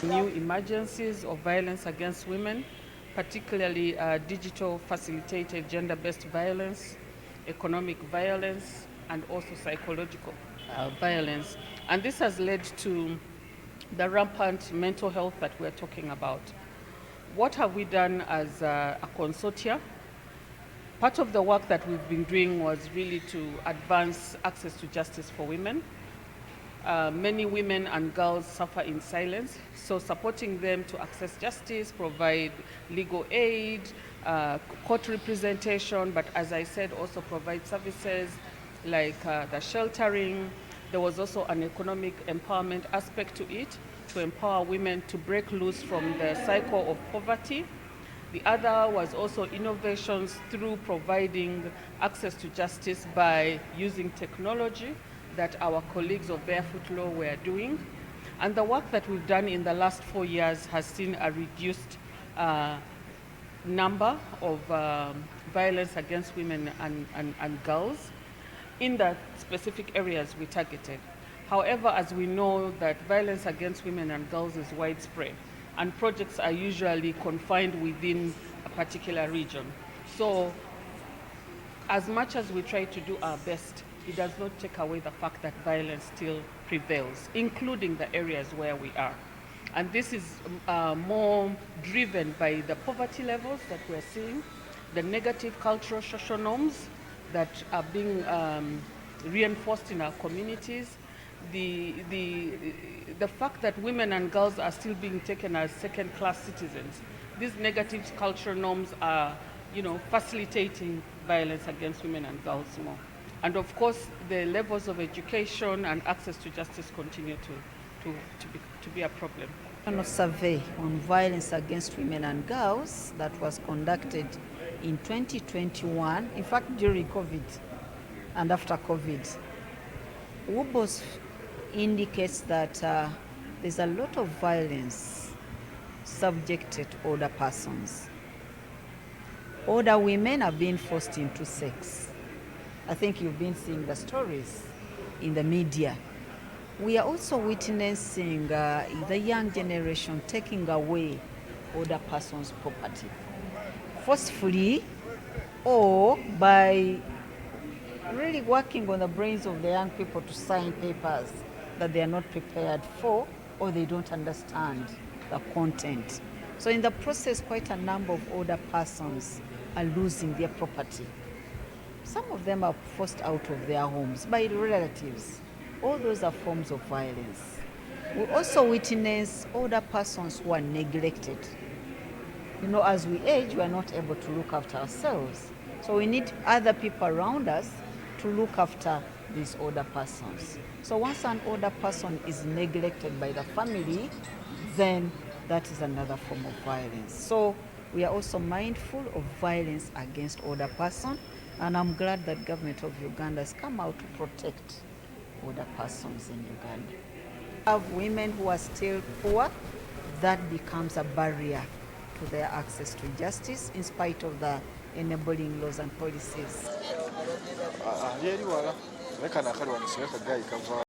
New emergencies of violence against women, particularly digital facilitated gender-based violence, economic violence, and also psychological violence. And this has led to the rampant mental health that we're talking about. What have we done as a consortia? Part of the work that we've been doing was really to advance access to justice for women. Many women and girls suffer in silence, so supporting them to access justice, provide legal aid, court representation, but as I said, also provide services like the sheltering. There was also an economic empowerment aspect to it, to empower women to break loose from the cycle of poverty. The other was also innovations through providing access to justice by using technology that our colleagues of Barefoot Law were doing. And the work that we've done in the last 4 years has seen a reduced number of violence against women and girls in the specific areas we targeted. However, as we know that violence against women and girls is widespread, and projects are usually confined within a particular region. So as much as we try to do our best, it does not take away the fact that violence still prevails, including the areas where we are. And this is more driven by the poverty levels that we're seeing, the negative cultural social norms that are being reinforced in our communities, the fact that women and girls are still being taken as second-class citizens. These negative cultural norms are, facilitating violence against women and girls more. And of course, the levels of education and access to justice continue to be a problem. A survey on violence against women and girls that was conducted in 2021, in fact during COVID and after COVID. WUBOS indicates that there's a lot of violence subjected to older persons. Older women are being forced into sex. I think you've been seeing the stories in the media. We are also witnessing the young generation taking away older persons' property, forcefully or by really working on the brains of the young people to sign papers that they are not prepared for or they don't understand the content. So in the process, quite a number of older persons are losing their property. Some of them are forced out of their homes by relatives. All those are forms of violence. We also witness older persons who are neglected. As we age, we are not able to look after ourselves. So we need other people around us to look after these older persons. So once an older person is neglected by the family, then that is another form of violence. So we are also mindful of violence against older persons, and I'm glad that government of Uganda has come out to protect older persons in Uganda. We have women who are still poor, that becomes a barrier to their access to justice in spite of the enabling laws and policies.